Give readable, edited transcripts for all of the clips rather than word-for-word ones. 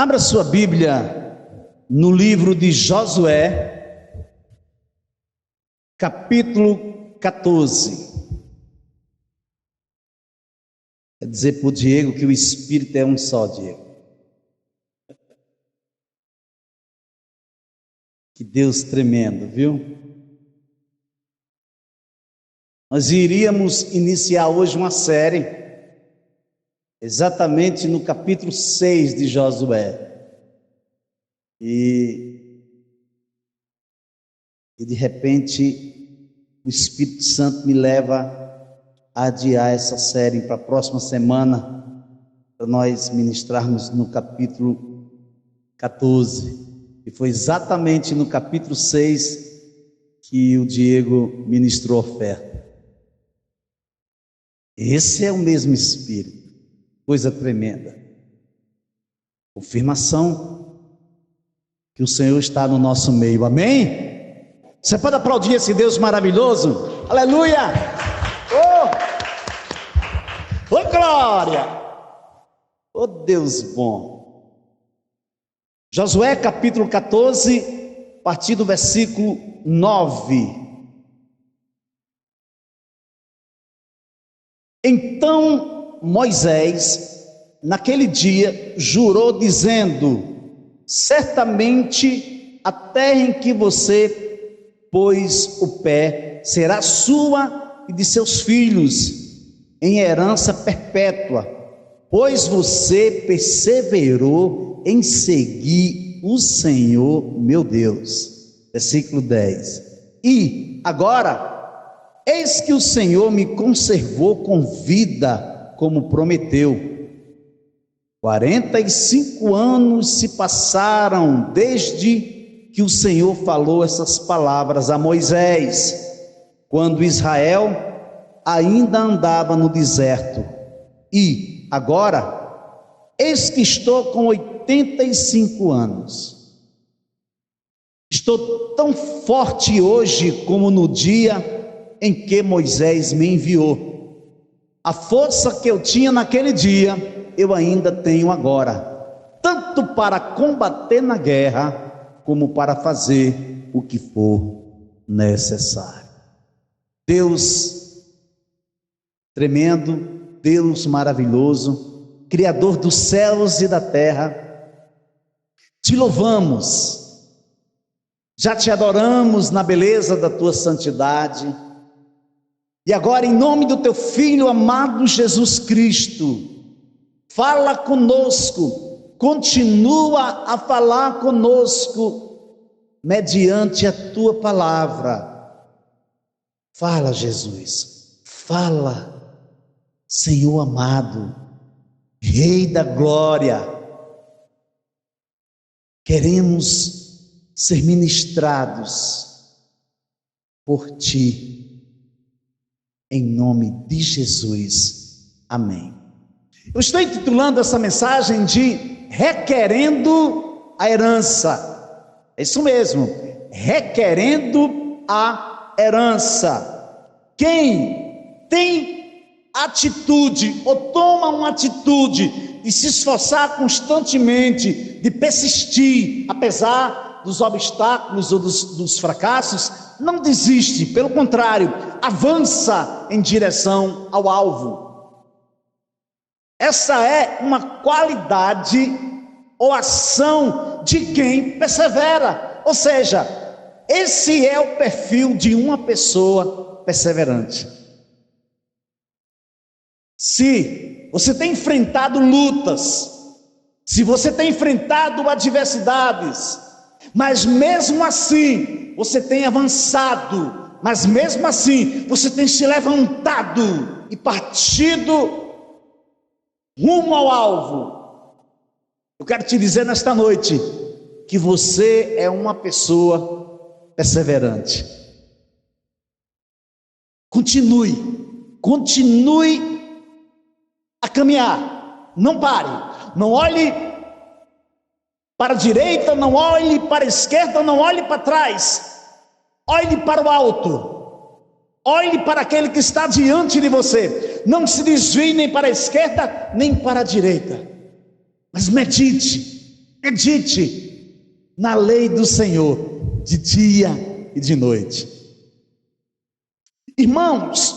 Abra sua Bíblia no livro de Josué, capítulo 14. Quer dizer para o Diego que o Espírito é um só, Diego. Que Deus tremendo, viu? Nós iríamos iniciar hoje uma série, exatamente no capítulo 6 de Josué. E de repente, o Espírito Santo me leva a adiar essa série para a próxima semana, para nós ministrarmos no capítulo 14. E foi exatamente no capítulo 6 que o Diego ministrou a oferta. Esse é o mesmo Espírito, coisa tremenda. Confirmação que o Senhor está no nosso meio, amém? Você pode aplaudir esse Deus maravilhoso? Aleluia! Oh glória! Oh Deus bom! Josué capítulo 14, a partir do versículo 9. Então Moisés, naquele dia, jurou dizendo: certamente a terra em que você pôs o pé será sua e de seus filhos em herança perpétua, pois você perseverou em seguir o Senhor meu Deus. Versículo 10. E agora, eis que o Senhor me conservou com vida, como prometeu. 45 anos se passaram desde que o Senhor falou essas palavras a Moisés, quando Israel ainda andava no deserto. E agora, eis que estou com 85 anos. Estou tão forte hoje como no dia em que Moisés me enviou. A força que eu tinha naquele dia, eu ainda tenho agora, tanto para combater na guerra, como para fazer o que for necessário. Deus tremendo, Deus maravilhoso, Criador dos céus e da terra, te louvamos, já te adoramos na beleza da tua santidade. E agora, em nome do teu Filho amado Jesus Cristo, fala conosco, continua a falar conosco, mediante a tua palavra. Fala, Jesus, fala, Senhor amado, Rei da glória. Queremos ser ministrados por ti. Em nome de Jesus, amém. Eu estou intitulando essa mensagem de Requerendo a Herança. É isso mesmo, requerendo a herança. Quem tem atitude ou toma uma atitude de se esforçar constantemente, de persistir, apesar dos obstáculos ou dos fracassos, não desiste, pelo contrário, avança em direção ao alvo. Essa é uma qualidade ou ação de quem persevera, ou seja, esse é o perfil de uma pessoa perseverante. Se você tem enfrentado lutas, se você tem enfrentado adversidades, mas mesmo assim você tem avançado, mas mesmo assim você tem se levantado e partido rumo ao alvo, eu quero te dizer nesta noite que você é uma pessoa perseverante. Continue a caminhar, não pare, não olhe para a direita, não olhe para a esquerda, não olhe para trás, olhe para o alto, olhe para aquele que está diante de você, não se desvie nem para a esquerda, nem para a direita, mas medite, Medite na lei do Senhor, de dia e de noite. Irmãos,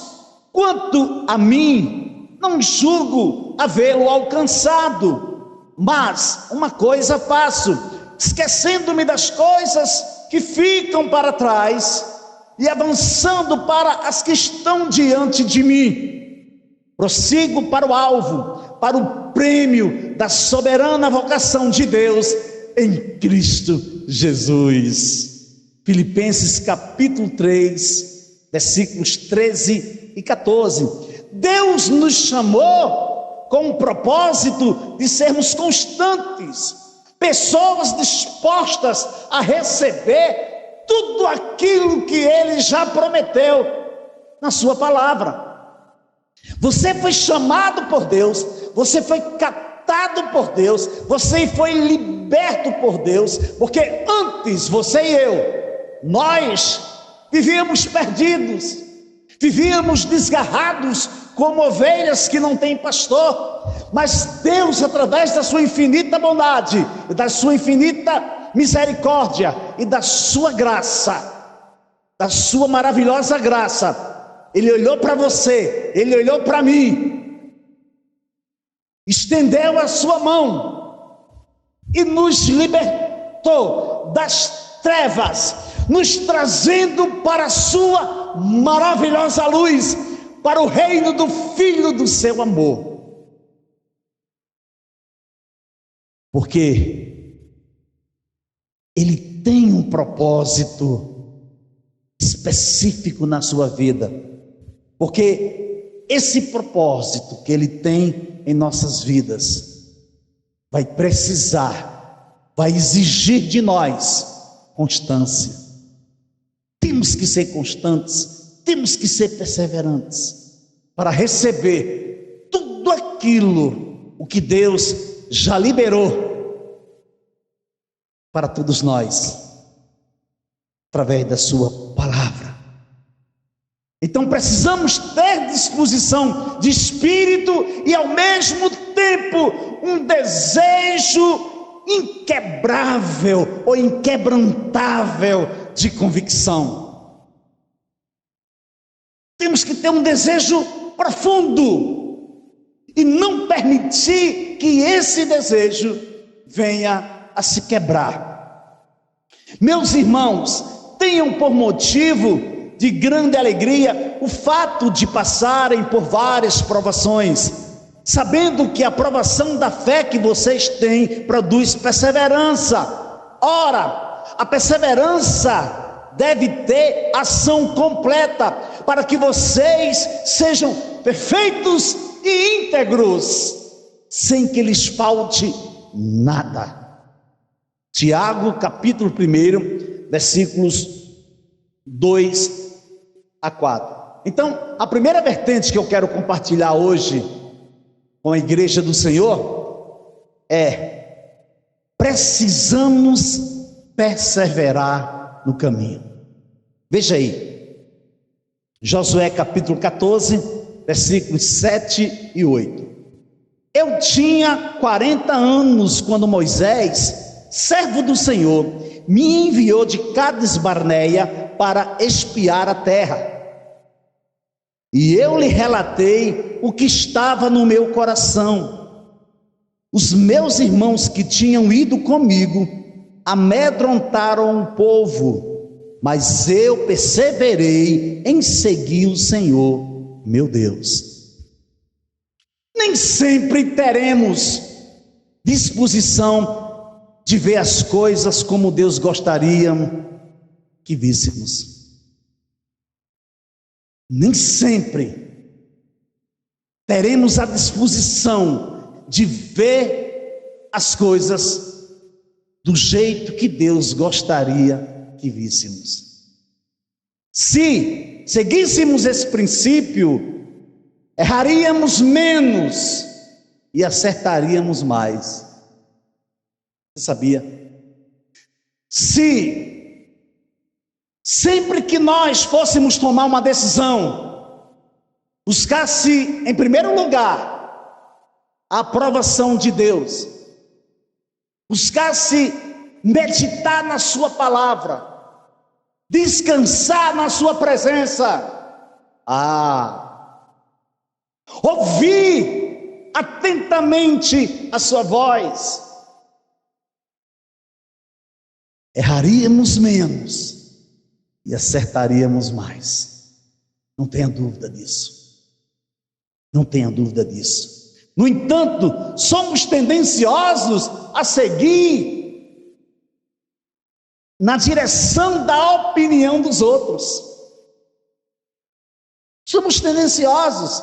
quanto a mim, não julgo havê-lo alcançado, mas uma coisa faço, esquecendo-me das coisas que ficam para trás e avançando para as que estão diante de mim, prossigo para o alvo, para o prêmio da soberana vocação de Deus em Cristo Jesus. Filipenses capítulo 3, versículos 13 e 14. Deus nos chamou com o propósito de sermos constantes, pessoas dispostas a receber tudo aquilo que Ele já prometeu na sua palavra. Você foi chamado por Deus, você foi captado por Deus, você foi liberto por Deus, porque antes você e eu, nós vivíamos perdidos, vivíamos desgarrados como ovelhas que não têm pastor, mas Deus, através da sua infinita bondade, da sua infinita misericórdia e da sua graça, da sua maravilhosa graça, Ele olhou para você, Ele olhou para mim, estendeu a sua mão e nos libertou das trevas, nos trazendo para a sua maravilhosa luz, para o reino do Filho do seu amor. Porque Ele tem um propósito específico na sua vida. Porque esse propósito que Ele tem em nossas vidas vai precisar, vai exigir de nós constância. Temos que ser constantes, temos que ser perseverantes para receber tudo aquilo o que Deus já liberou para todos nós através da sua palavra. Então precisamos ter disposição de espírito e ao mesmo tempo um desejo inquebrável ou inquebrantável de convicção. Temos que ter um desejo profundo e não permitir que esse desejo venha a se quebrar. Meus irmãos, tenham por motivo de grande alegria o fato de passarem por várias provações, sabendo que a provação da fé que vocês têm produz perseverança. Ora, a perseverança deve ter ação completa, para que vocês sejam perfeitos e íntegros, sem que lhes falte nada. Tiago, capítulo 1, versículos 2 a 4. Então, a primeira vertente que eu quero compartilhar hoje com a igreja do Senhor é: precisamos perseverar no caminho. Veja aí, Josué capítulo 14, versículos 7 e 8. Eu tinha 40 anos quando Moisés, servo do Senhor, me enviou de Cades Barneia para espiar a terra. E eu lhe relatei o que estava no meu coração. Os meus irmãos que tinham ido comigo amedrontaram o povo, mas eu perseverei em seguir o Senhor, meu Deus. Nem sempre teremos disposição de ver as coisas como Deus gostaria que víssemos. Nem sempre teremos a disposição de ver as coisas do jeito que Deus gostaria que víssemos. Se seguíssemos esse princípio, erraríamos menos e acertaríamos mais. Você sabia? Se sempre que nós fôssemos tomar uma decisão, buscasse em primeiro lugar a aprovação de Deus, buscasse meditar na sua palavra, descansar na sua presença, ouvir atentamente a sua voz, erraríamos menos e acertaríamos mais. Não tenha dúvida disso. Não tenha dúvida disso. No entanto, somos tendenciosos a seguir na direção da opinião dos outros. Somos tendenciosos.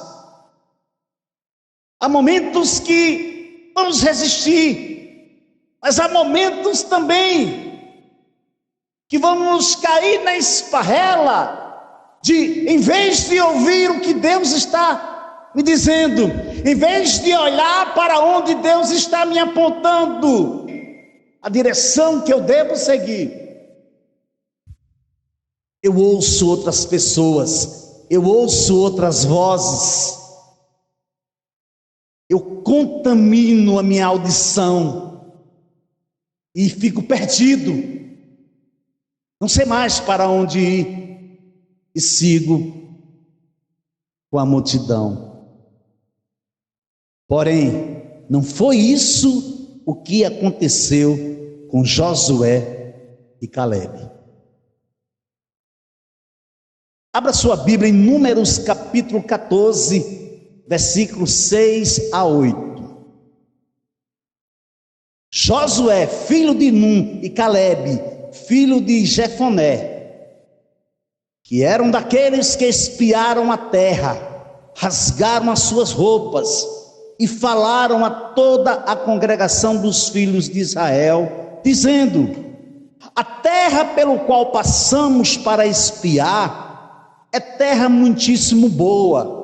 Há momentos que vamos resistir, mas há momentos também que vamos cair na esparrela de, em vez de ouvir o que Deus está me dizendo, em vez de olhar para onde Deus está me apontando, a direção que eu devo seguir, eu ouço outras pessoas, eu ouço outras vozes, eu contamino a minha audição e fico perdido. Não sei mais para onde ir e sigo com a multidão. Porém, não foi isso o que aconteceu com Josué e Calebe. Abra sua Bíblia em Números capítulo 14, versículos 6 a 8. Josué, filho de Nun, e Calebe, filho de Jefoné, que eram daqueles que espiaram a terra, rasgaram as suas roupas e falaram a toda a congregação dos filhos de Israel, dizendo: a terra pelo qual passamos para espiar é terra muitíssimo boa.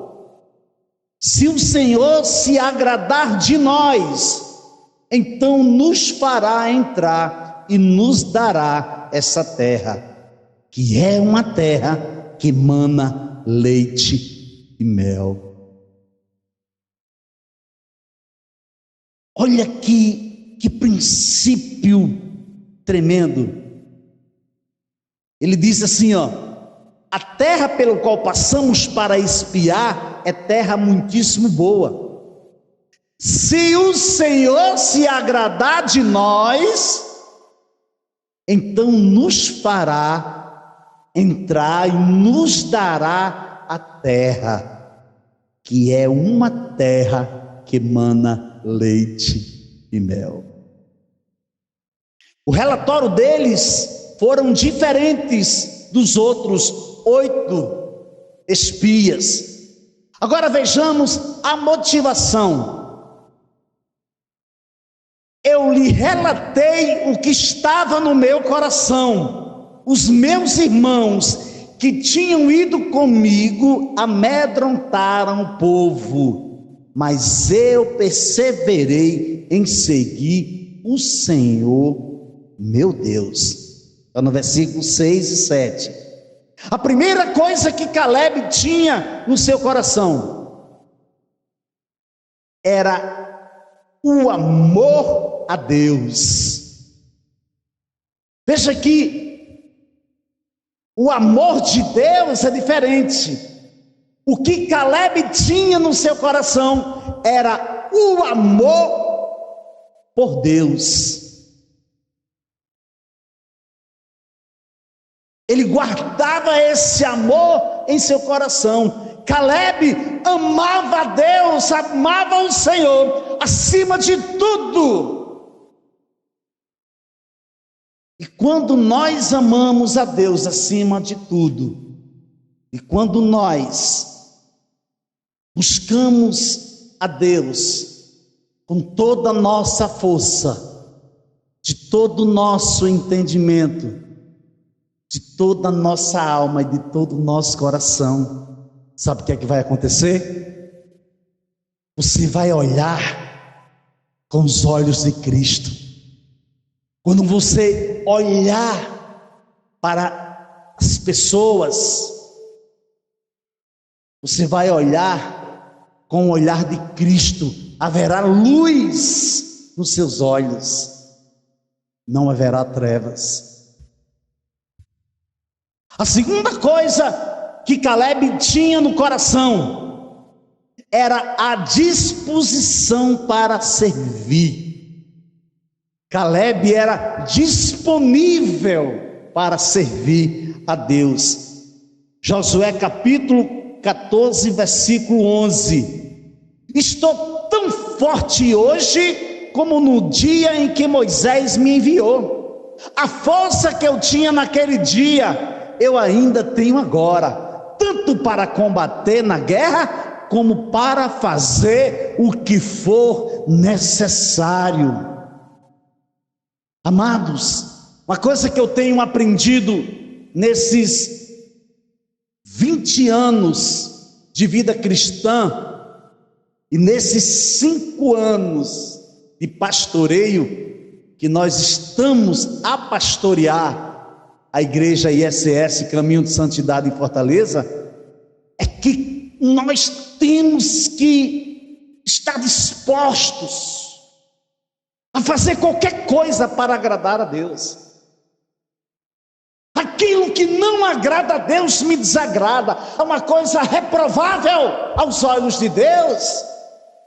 Se o Senhor se agradar de nós, então nos fará entrar e nos dará essa terra, que é uma terra que mana leite e mel. Olha que princípio tremendo. Ele diz assim, a terra pelo qual passamos para espiar é terra muitíssimo boa. Se o Senhor se agradar de nós, então nos fará entrar e nos dará a terra, que é uma terra que emana leite e mel. O relatório deles foram diferentes dos outros 8 espias. Agora vejamos a motivação. Eu lhe relatei o que estava no meu coração. Os meus irmãos que tinham ido comigo amedrontaram o povo, mas eu perseverei em seguir o Senhor, meu Deus. Está no versículo 6 e 7. A primeira coisa que Calebe tinha no seu coração era o amor a Deus. Veja que o amor de Deus é diferente. O que Calebe tinha no seu coração era o amor por Deus. Ele guardava esse amor em seu coração. Calebe amava a Deus, amava o Senhor acima de tudo. E quando nós amamos a Deus acima de tudo, e quando nós buscamos a Deus com toda a nossa força, de todo o nosso entendimento, de toda a nossa alma e de todo o nosso coração, sabe o que é que vai acontecer? Você vai olhar com os olhos de Cristo. Quando você olhar para as pessoas, você vai olhar com o olhar de Cristo. Haverá luz nos seus olhos. não haverá trevas. A segunda coisa que Caleb tinha no coração era a disposição para servir. Caleb era disponível para servir a Deus. Josué capítulo 14, versículo 11. Estou tão forte hoje como no dia em que Moisés me enviou. A força que eu tinha naquele dia, eu ainda tenho agora, tanto para combater na guerra, como para fazer o que for necessário. Amados, uma coisa que eu tenho aprendido nesses 20 anos de vida cristã, e nesses 5 anos de pastoreio que nós estamos a pastorear a igreja ISS Caminho de Santidade em Fortaleza, é que nós temos que estar dispostos a fazer qualquer coisa para agradar a Deus. Aquilo que não agrada a Deus me desagrada. É uma coisa reprovável aos olhos de Deus,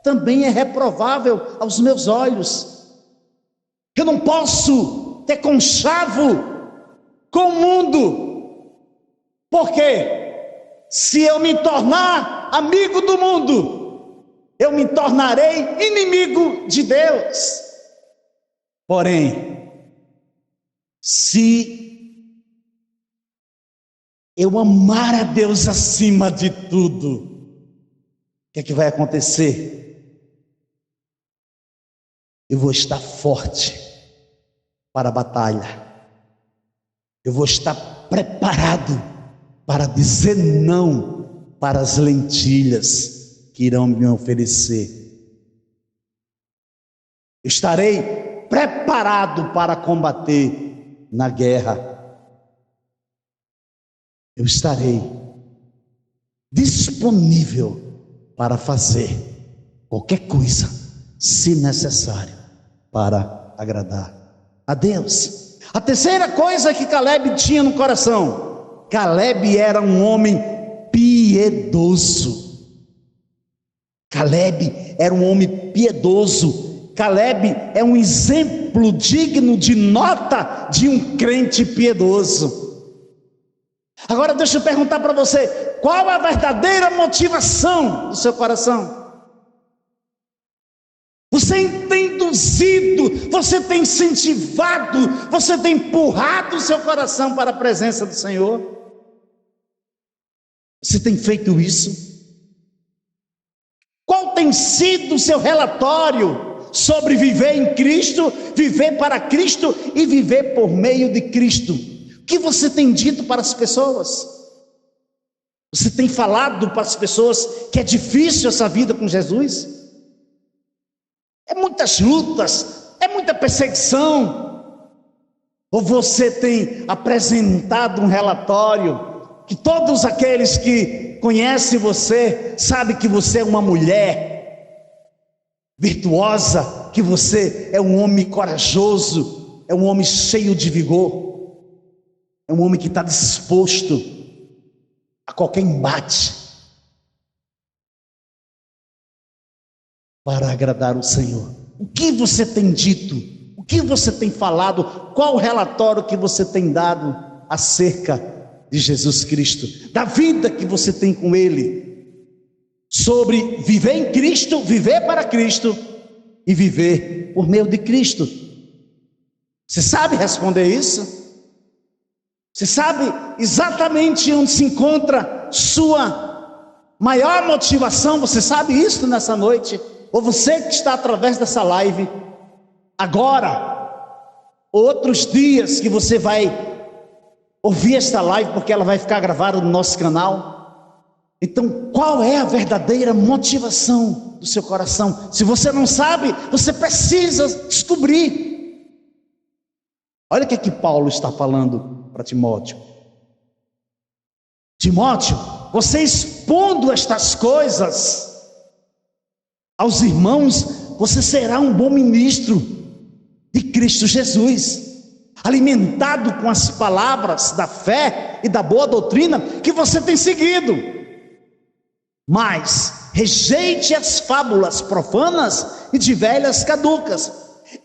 também é reprovável aos meus olhos. Eu não posso ter conchavo com o mundo, porque se eu me tornar amigo do mundo, eu me tornarei inimigo de Deus. Porém, se eu amar a Deus acima de tudo, o que é que vai acontecer? Eu vou estar forte para a batalha. Eu vou estar preparado para dizer não para as lentilhas que irão me oferecer. Eu estarei preparado para combater na guerra. Eu estarei disponível para fazer qualquer coisa, se necessário, para agradar a Deus. A terceira coisa que Caleb tinha no coração: Caleb era um homem piedoso. Caleb era um homem piedoso. Caleb é um exemplo digno de nota de um crente piedoso. Agora deixa eu perguntar para você: qual a verdadeira motivação do seu coração? Você tem induzido, você tem incentivado, você tem empurrado o seu coração para a presença do Senhor? Você tem feito isso? Qual tem sido o seu relatório sobre viver em Cristo, viver para Cristo e viver por meio de Cristo? O que você tem dito para as pessoas? Você tem falado para as pessoas que é difícil essa vida com Jesus? É muitas lutas, é muita perseguição. Ou você tem apresentado um relatório que todos aqueles que conhecem você sabem que você é uma mulher virtuosa, que você é um homem corajoso, é um homem cheio de vigor, é um homem que está disposto a qualquer embate para agradar o Senhor. O que você tem dito? O que você tem falado? Qual o relatório que você tem dado acerca de Jesus Cristo, da vida que você tem com Ele, sobre viver em Cristo, viver para Cristo e viver por meio de Cristo? Você sabe responder isso? Você sabe exatamente onde se encontra sua maior motivação? Você sabe isso nessa noite? Ou você que está através dessa live agora, outros dias que você vai ouvir esta live, porque ela vai ficar gravada no nosso canal. Então, qual é a verdadeira motivação do seu coração? Se você não sabe, você precisa descobrir. Olha o que é que Paulo está falando para Timóteo. Timóteo, você expondo estas coisas aos irmãos, você será um bom ministro de Cristo Jesus. alimentado com as palavras da fé e da boa doutrina que você tem seguido. Mas rejeite as fábulas profanas e de velhas caducas.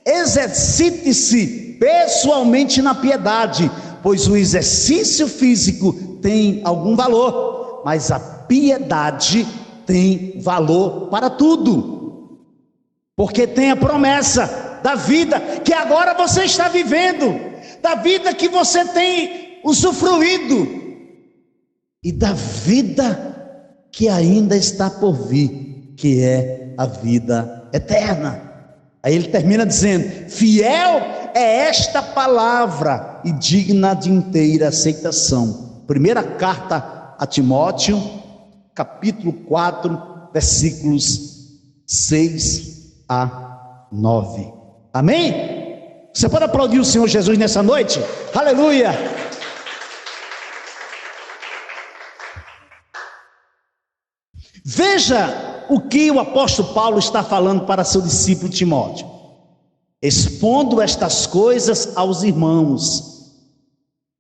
Exercite-se pessoalmente na piedade, pois o exercício físico tem algum valor, mas a piedade tem valor para tudo, porque tem a promessa da vida que agora você está vivendo, da vida que você tem usufruído e da vida que ainda está por vir, que é a vida eterna. Aí ele termina dizendo: fiel é esta palavra e digna de inteira aceitação. Primeira carta a Timóteo, capítulo 4, versículos 6 a 9. Amém? Você pode aplaudir o Senhor Jesus nessa noite? Aleluia! Veja o que o apóstolo Paulo está falando para seu discípulo Timóteo: expondo estas coisas aos irmãos,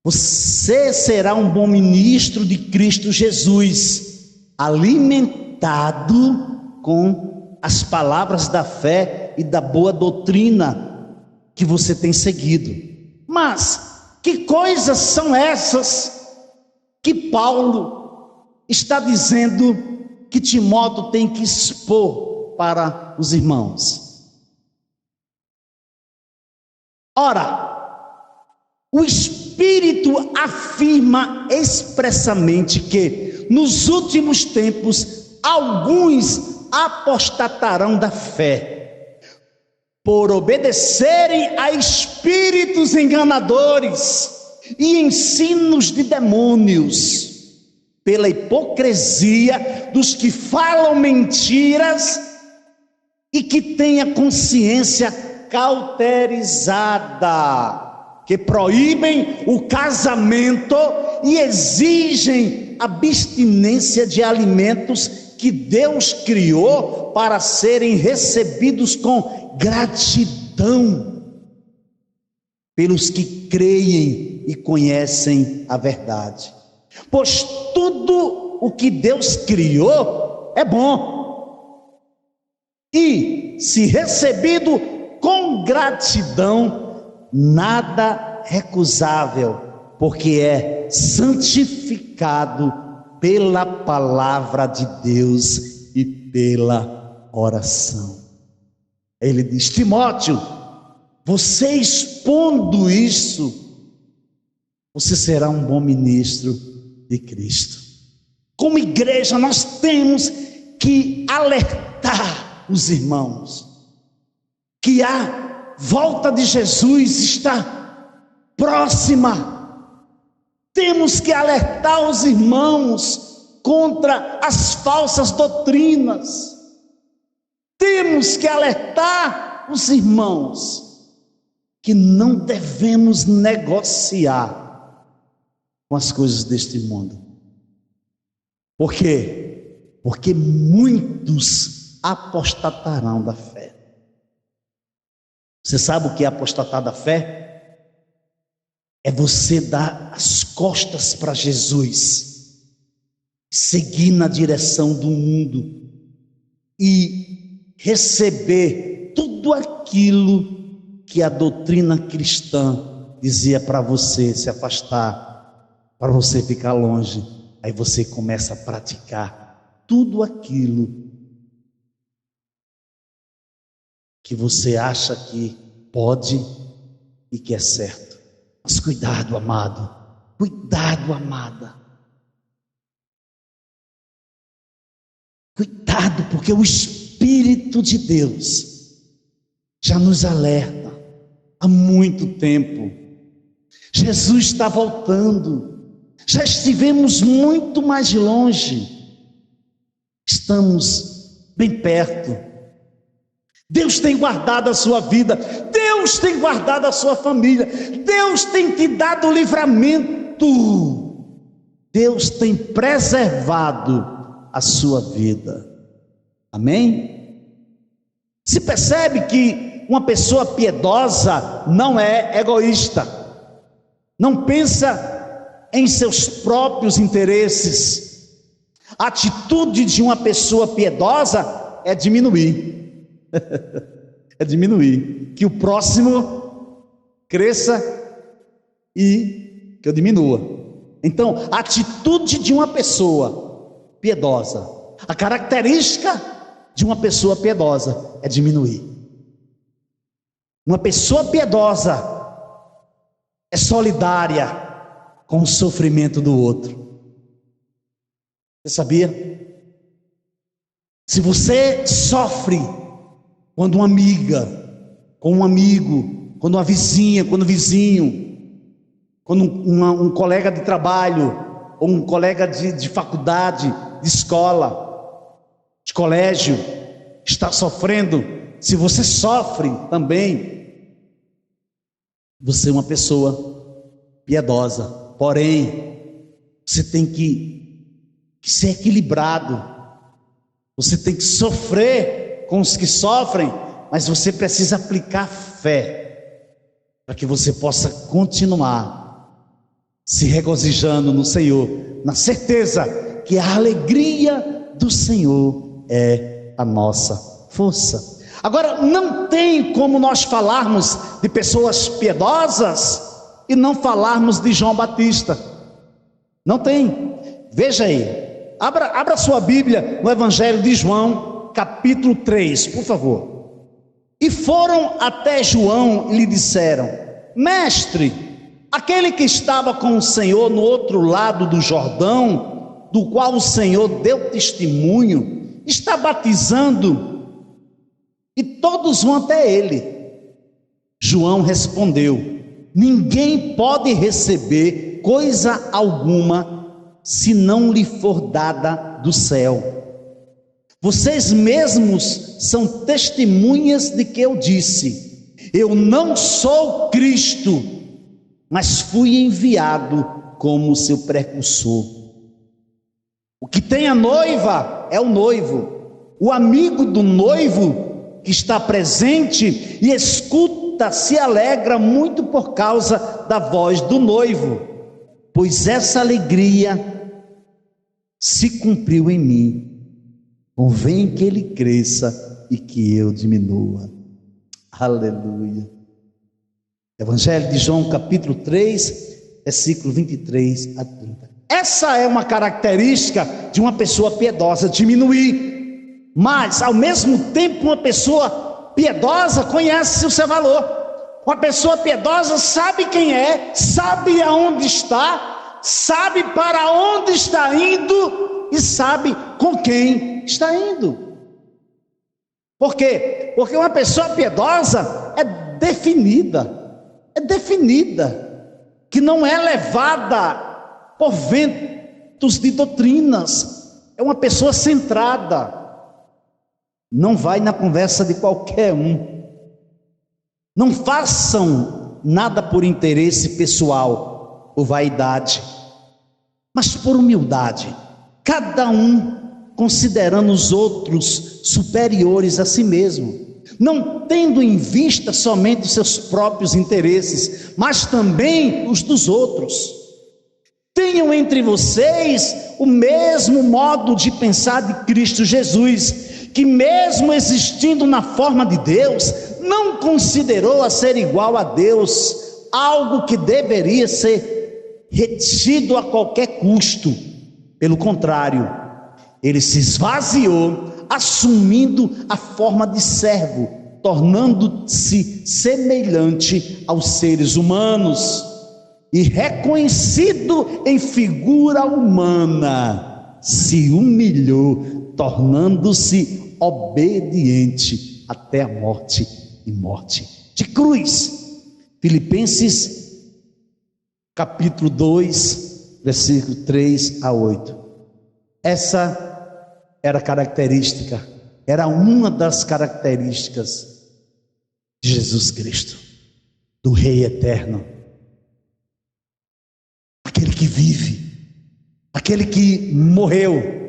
você será um bom ministro de Cristo Jesus, alimentado com as palavras da fé e da boa doutrina que você tem seguido. Mas que coisas são essas que Paulo está dizendo que Timóteo tem que expor para os irmãos? Ora, o Espírito afirma expressamente que nos últimos tempos alguns apostatarão da fé, por obedecerem a espíritos enganadores e ensinos de demônios, pela hipocrisia dos que falam mentiras e que têm a consciência cauterizada, que proíbem o casamento e exigem abstinência de alimentos que Deus criou para serem recebidos com gratidão pelos que creem e conhecem a verdade. Pois tudo o que Deus criou é bom, e se recebido com gratidão, nada recusável, porque é santificado pela palavra de Deus e pela oração. Ele diz: Timóteo, você expondo isso, você será um bom ministro de Cristo. Como igreja, nós temos que alertar os irmãos que a volta de Jesus está próxima. Temos que alertar os irmãos contra as falsas doutrinas. Temos que alertar os irmãos que não devemos negociar com as coisas deste mundo. Por quê? Porque muitos apostatarão da fé. Você sabe o que é apostatar da fé? É você dar as costas para Jesus, seguir na direção do mundo e receber tudo aquilo que a doutrina cristã dizia para você se afastar, para você ficar longe. Aí você começa a praticar tudo aquilo que você acha que pode e que é certo. Mas cuidado, amado, cuidado, amada. Cuidado, porque o Espírito de Deus já nos alerta há muito tempo. Jesus está voltando. Já estivemos muito mais longe, estamos bem perto. Deus tem guardado a sua vida, Deus tem guardado a sua família, Deus tem te dado livramento, Deus tem preservado a sua vida. Amém? Se percebe que uma pessoa piedosa não é egoísta. não pensa em seus próprios interesses. A atitude de uma pessoa piedosa é diminuir, é diminuir, que o próximo cresça e que eu diminua. Então, a atitude de uma pessoa piedosa, a característica de uma pessoa piedosa é diminuir. Uma pessoa piedosa é solidária com o sofrimento do outro. Você sabia? Se você sofre quando uma amiga, com um amigo, quando uma vizinha, quando um vizinho, quando um colega de trabalho, ou um colega de faculdade, de escola, de colégio, está sofrendo, se você sofre também, você é uma pessoa piedosa. Porém, você tem que ser equilibrado. Você tem que sofrer com os que sofrem, mas você precisa aplicar fé, para que você possa continuar se regozijando no Senhor, na certeza que a alegria do Senhor é a nossa força. Agora, não tem como nós falarmos de pessoas piedosas e não falarmos de João Batista. Não tem. Veja aí, abra sua Bíblia no Evangelho de João, capítulo 3, por favor. E foram até João e lhe disseram: Mestre, aquele que estava com o Senhor no outro lado do Jordão, do qual o Senhor deu testemunho, está batizando, e todos vão até ele. João respondeu: ninguém pode receber coisa alguma se não lhe for dada do céu. Vocês mesmos são testemunhas de que eu disse: eu não sou Cristo, mas fui enviado como seu precursor. O que tem a noiva é o noivo. O amigo do noivo que está presente e escuta se alegra muito por causa da voz do noivo, pois essa alegria se cumpriu em mim. Convém que ele cresça e que eu diminua. Aleluia. Evangelho de João, capítulo 3, versículo 23 a 30. Essa é uma característica de uma pessoa piedosa, diminuir. Mas, ao mesmo tempo, uma pessoa piedosa conhece o seu valor. Uma pessoa piedosa sabe quem é, sabe aonde está, sabe para onde está indo e sabe com quem está indo. Por quê? Porque uma pessoa piedosa é definida, que não é levada por ventos de doutrinas. É uma pessoa centrada. Não vai na conversa de qualquer um. Não façam nada por interesse pessoal ou vaidade, mas por humildade, cada um considerando os outros superiores a si mesmo, não tendo em vista somente os seus próprios interesses, mas também os dos outros. Tenham entre vocês o mesmo modo de pensar de Cristo Jesus, que mesmo existindo na forma de Deus, não considerou a ser igual a Deus algo que deveria ser retido a qualquer custo. Pelo contrário, ele se esvaziou, assumindo a forma de servo, tornando-se semelhante aos seres humanos, e reconhecido em figura humana, se humilhou, tornando-se obediente até a morte e morte de cruz. Filipenses capítulo 2, versículo 3 a 8. Essa era característica, era uma das características de Jesus Cristo, do Rei eterno, aquele que vive, aquele que morreu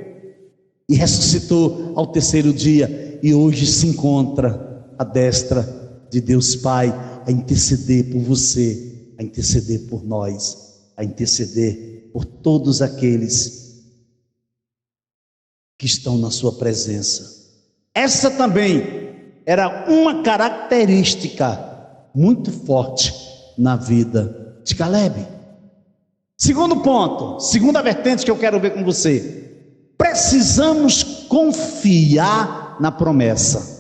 e ressuscitou ao terceiro dia, e hoje se encontra à destra de Deus Pai, a interceder por você a interceder por nós, a interceder por todos aqueles que estão na sua presença. Essa também era uma característica muito forte na vida de Calebe. Segundo ponto, segunda vertente que eu quero ver com você: precisamos confiar na promessa.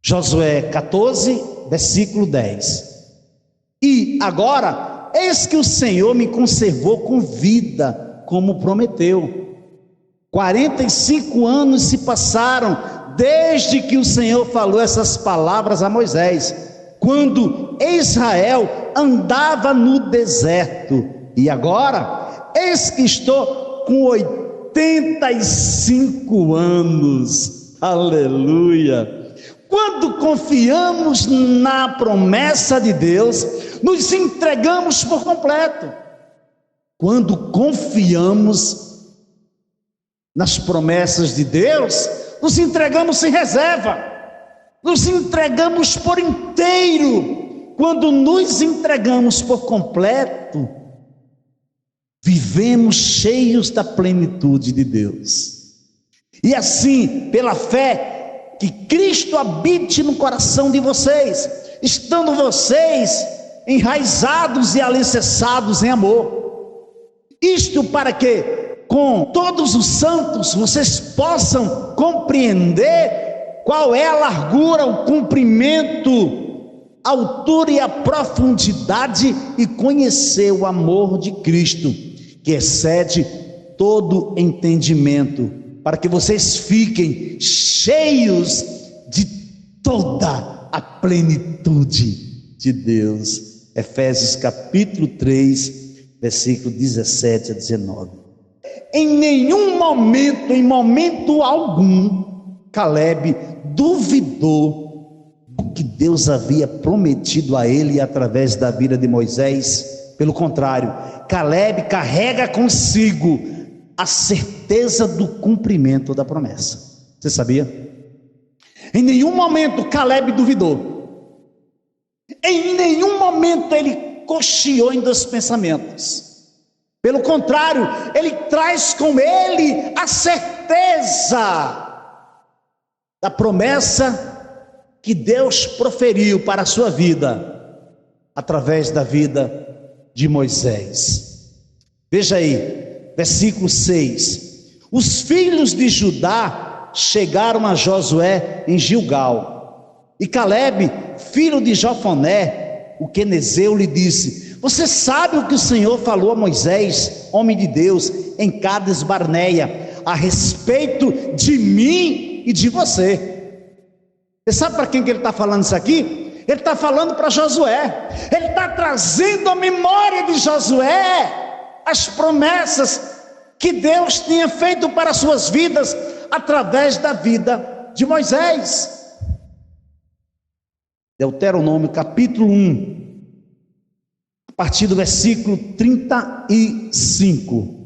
Josué 14, versículo 10. E agora, eis que o Senhor me conservou com vida, como prometeu. 45 anos se passaram desde que o Senhor falou essas palavras a Moisés, quando Israel andava no deserto. E agora, eis que estou com 85 anos. Aleluia! Quando confiamos na promessa de Deus, nos entregamos por completo. Quando confiamos nas promessas de Deus, nos entregamos sem reserva, nos entregamos por inteiro. Quando nos entregamos por completo, vivemos cheios da plenitude de Deus. E assim, pela fé, que Cristo habite no coração de vocês, estando vocês enraizados e alicerçados em amor. Isto para que, com todos os santos, vocês possam compreender qual é a largura, o comprimento, a altura e a profundidade, e conhecer o amor de Cristo, que excede todo entendimento, para que vocês fiquem cheios de toda a plenitude de Deus. Efésios capítulo 3, versículo 17 a 19. Em nenhum momento, em momento algum, Calebe duvidou do que Deus havia prometido a ele através da vida de Moisés. Pelo contrário, Calebe carrega consigo a certeza do cumprimento da promessa. Você sabia? Em nenhum momento Calebe duvidou. Em nenhum momento ele cocheou em dois pensamentos. Pelo contrário, ele traz com ele a certeza da promessa que Deus proferiu para a sua vida, através da vida de Moisés. Veja aí, versículo 6. Os filhos de Judá chegaram a Josué em Gilgal, e Calebe, filho de Jofoné, o quenezeu, lhe disse: você sabe o que o Senhor falou a Moisés, homem de Deus, em Cades Barneia, a respeito de mim e de você. Você sabe para quem que ele está falando isso aqui? Ele está falando para Josué. Ele está trazendo à memória de Josué as promessas que Deus tinha feito para as suas vidas através da vida de Moisés. Deuteronômio capítulo 1, a partir do versículo 35.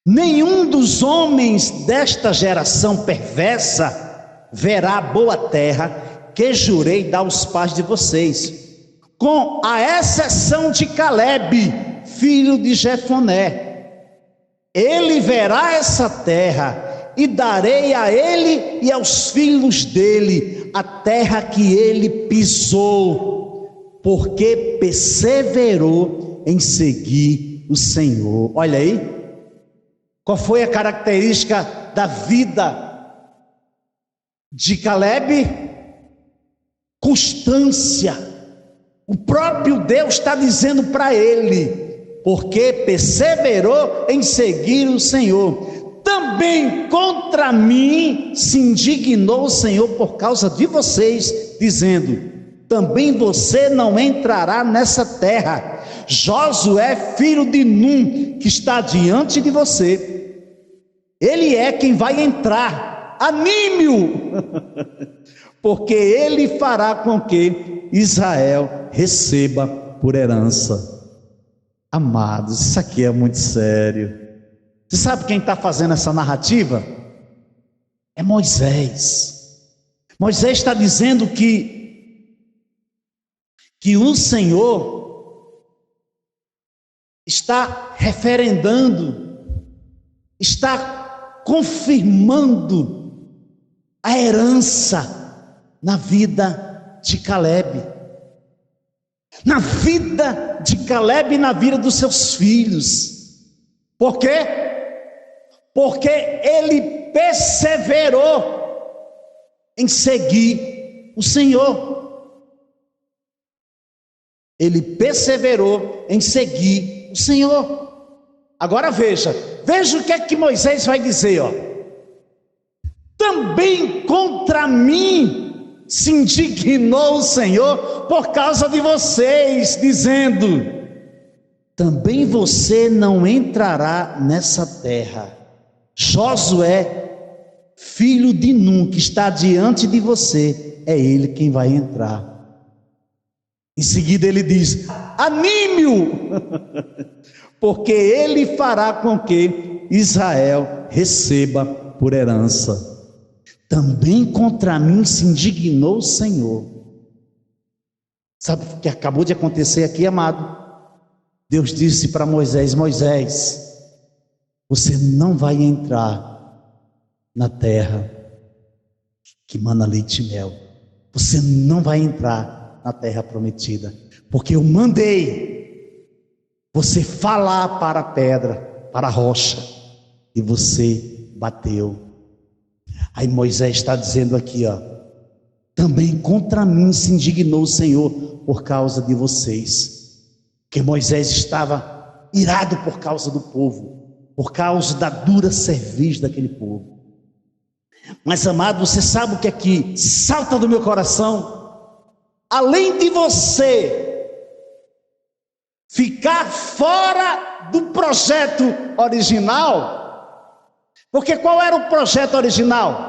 Nenhum dos homens desta geração perversa verá a boa terra que jurei dar aos pais de vocês, com a exceção de Calebe, filho de Jefoné. Ele verá essa terra, e darei a ele e aos filhos dele a terra que ele pisou, porque perseverou em seguir o Senhor. Olha aí, qual foi a característica da vida de Calebe? Constância. O próprio Deus está dizendo para ele: porque perseverou em seguir o Senhor. Também contra mim se indignou o Senhor por causa de vocês, dizendo: também você não entrará nessa terra. Josué, filho de Num, que está diante de você, ele é quem vai entrar. Anime-o, porque ele fará com que Israel receba por herança. Amados, isso aqui é muito sério. Você sabe quem está fazendo essa narrativa? É Moisés. Moisés está dizendo que que o Senhor está referendando, está confirmando a herança na vida de Caleb, na vida de Caleb e na vida dos seus filhos. Por quê? Porque ele perseverou em seguir o Senhor. Ele perseverou em seguir o Senhor. Agora veja o que é que Moisés vai dizer, ó. Também contra mim se indignou o Senhor por causa de vocês, dizendo: também você não entrará nessa terra. Josué, filho de Num, que está diante de você, é ele quem vai entrar. Em seguida ele diz: anime-o, porque ele fará com que Israel receba por herança. Também contra mim se indignou o Senhor. Sabe o que acabou de acontecer aqui, amado? Deus disse para Moisés: Moisés, você não vai entrar na terra que mana leite e mel. Você não vai entrar na terra prometida, porque eu mandei você falar para a pedra, para a rocha, e você bateu. Aí Moisés está dizendo aqui, ó: também contra mim se indignou o Senhor por causa de vocês. Porque Moisés estava irado por causa do povo, por causa da dura cerviz daquele povo. Mas, amado, você sabe o que é que salta do meu coração? Além de você ficar fora do projeto original, porque qual era o projeto original?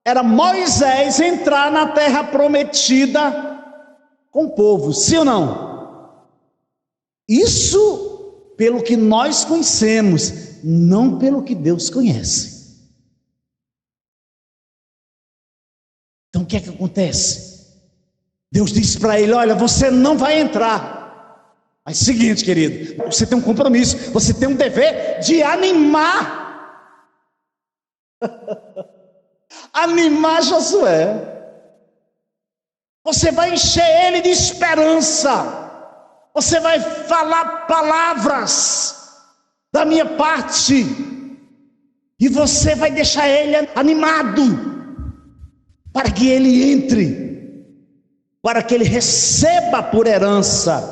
Era Moisés entrar na terra prometida com o povo, sim ou não? Isso pelo que nós conhecemos, não pelo que Deus conhece. Então o que é que acontece? Deus disse para ele: olha, você não vai entrar. Mas seguinte, querido, você tem um compromisso, você tem um dever de animar. Animar Josué. Você vai encher ele de esperança. Você vai falar palavras da minha parte, e você vai deixar ele animado, para que ele entre, para que ele receba por herança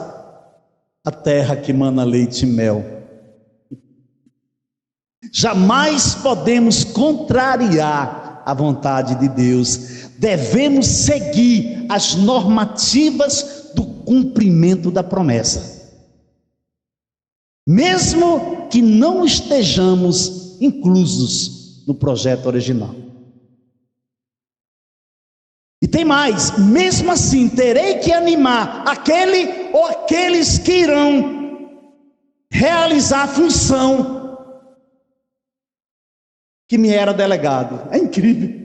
a terra que mana leite e mel. Jamais podemos contrariar a vontade de Deus. Devemos seguir as normativas do cumprimento da promessa, mesmo que não estejamos inclusos no projeto original. E tem mais: mesmo assim terei que animar aquele ou aqueles que irão realizar a função que me era delegado. É incrível.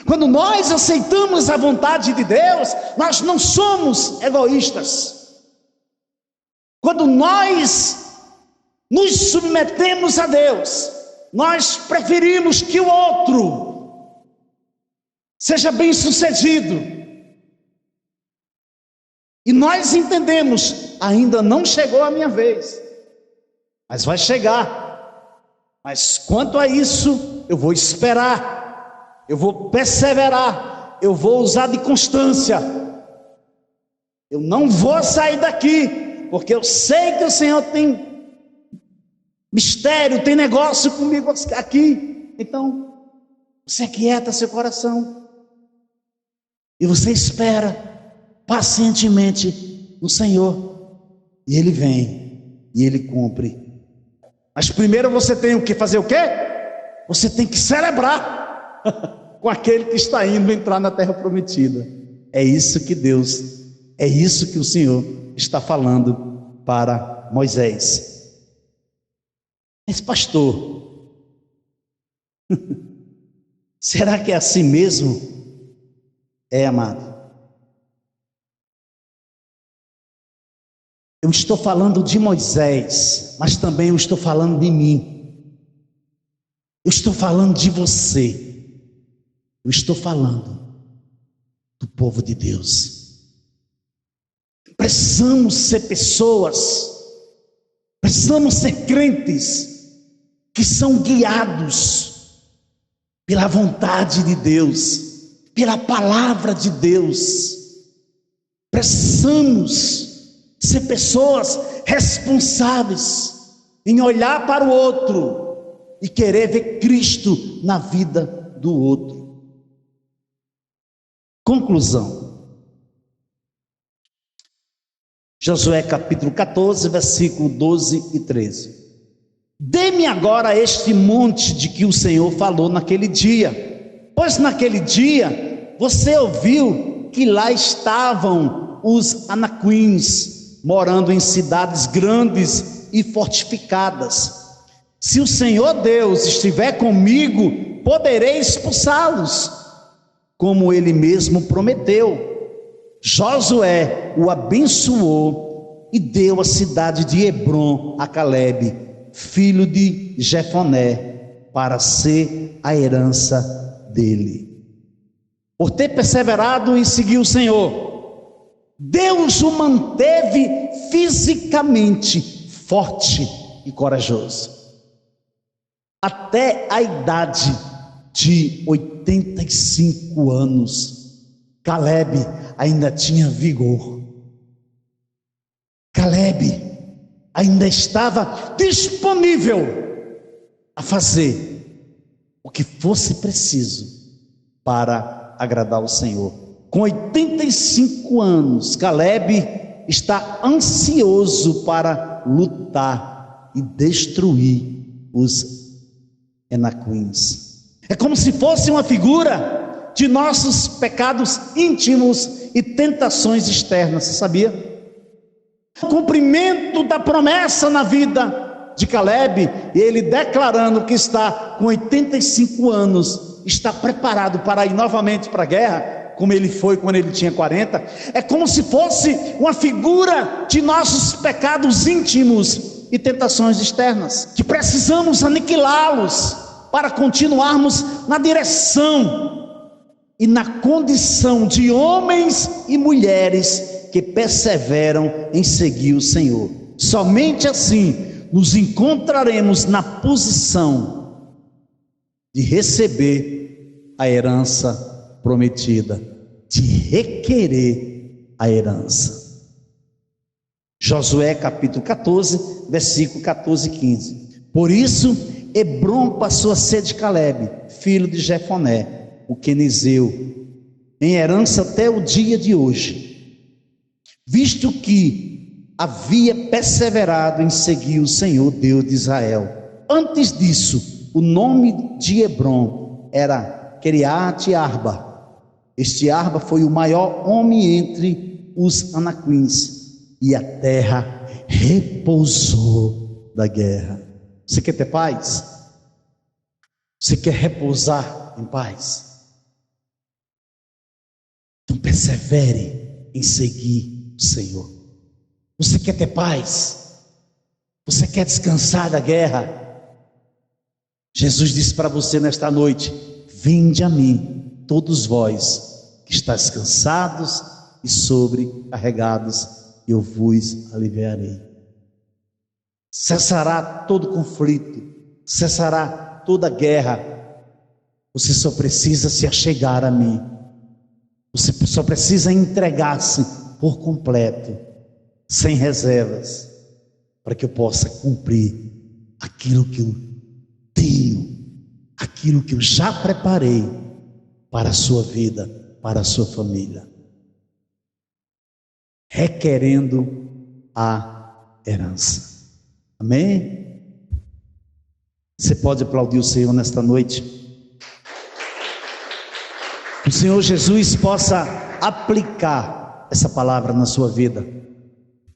Quando nós aceitamos a vontade de Deus, nós não somos egoístas. Quando nós nos submetemos a Deus, nós preferimos que o outro seja bem sucedido. E nós entendemos: ainda não chegou a minha vez, mas vai chegar. Mas quanto a isso, eu vou esperar, eu vou perseverar, eu vou usar de constância. Eu não vou sair daqui, porque eu sei que o Senhor tem mistério, tem negócio comigo aqui. Então, você aquieta seu coração e você espera pacientemente no Senhor, e Ele vem e Ele cumpre. Mas primeiro você tem que fazer o quê? Você tem que celebrar com aquele que está indo entrar na terra prometida. É isso que Deus, é isso que o Senhor está falando para Moisés. Mas pastor, será que é assim mesmo? É, amado. Eu estou falando de Moisés, mas também eu estou falando de mim. Eu estou falando de você. Eu estou falando do povo de Deus. Precisamos ser pessoas, precisamos ser crentes que são guiados pela vontade de Deus, pela palavra de Deus. Precisamos ser pessoas responsáveis em olhar para o outro e querer ver Cristo na vida do outro. Conclusão. Josué capítulo 14, versículo 12 e 13. Dê-me agora este monte de que o Senhor falou naquele dia, pois naquele dia você ouviu que lá estavam os anaquins, morando em cidades grandes e fortificadas. Se o Senhor Deus estiver comigo, poderei expulsá-los, como Ele mesmo prometeu. Josué o abençoou e deu a cidade de Hebrom a Calebe, filho de Jefoné, para ser a herança dele. Por ter perseverado em seguir o Senhor, Deus o manteve fisicamente forte e corajoso. Até a idade de 85 anos, Calebe ainda tinha vigor. Calebe ainda estava disponível a fazer o que fosse preciso para agradar o Senhor. Com 85 anos, Calebe está ansioso para lutar e destruir os anaquins. É como se fosse uma figura de nossos pecados íntimos e tentações externas, você sabia? O cumprimento da promessa na vida de Calebe, ele declarando que está com 85 anos, está preparado para ir novamente para a guerra, como ele foi quando ele tinha 40, é como se fosse uma figura de nossos pecados íntimos e tentações externas, que precisamos aniquilá-los para continuarmos na direção e na condição de homens e mulheres que perseveram em seguir o Senhor. Somente assim nos encontraremos na posição de receber a herança prometida, de requerer a herança. Josué capítulo 14, versículo 14 e 15. Por isso, Hebrom passou a ser de Calebe, filho de Jefoné, o quenizeu, em herança até o dia de hoje, visto que havia perseverado em seguir o Senhor Deus de Israel. Antes disso, o nome de Hebrom era Kiriat Arba. Este Arba foi o maior homem entre os anaquins, e a terra repousou da guerra. Você quer ter paz? Você quer repousar em paz? Então persevere em seguir o Senhor. Você quer ter paz? Você quer descansar da guerra? Jesus disse para você nesta noite: vinde a mim, todos vós que estáis cansados e sobrecarregados, eu vos aliviarei. Cessará todo conflito, cessará toda guerra. Você só precisa se achegar a mim. Você só precisa entregar-se por completo, sem reservas, para que eu possa cumprir aquilo que eu tenho, aquilo que eu já preparei para a sua vida, para a sua família, requerendo a herança. Amém? Você pode aplaudir o Senhor nesta noite? Que o Senhor Jesus possa aplicar essa palavra na sua vida,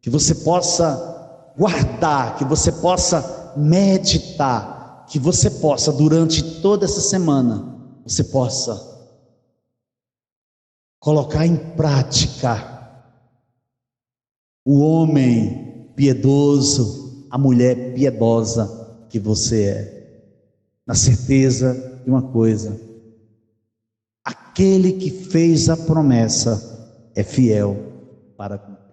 que você possa guardar, que você possa meditar, que você possa durante toda essa semana, você possa colocar em prática o homem piedoso, a mulher piedosa que você é, na certeza de uma coisa: aquele que fez a promessa é fiel para cumprir.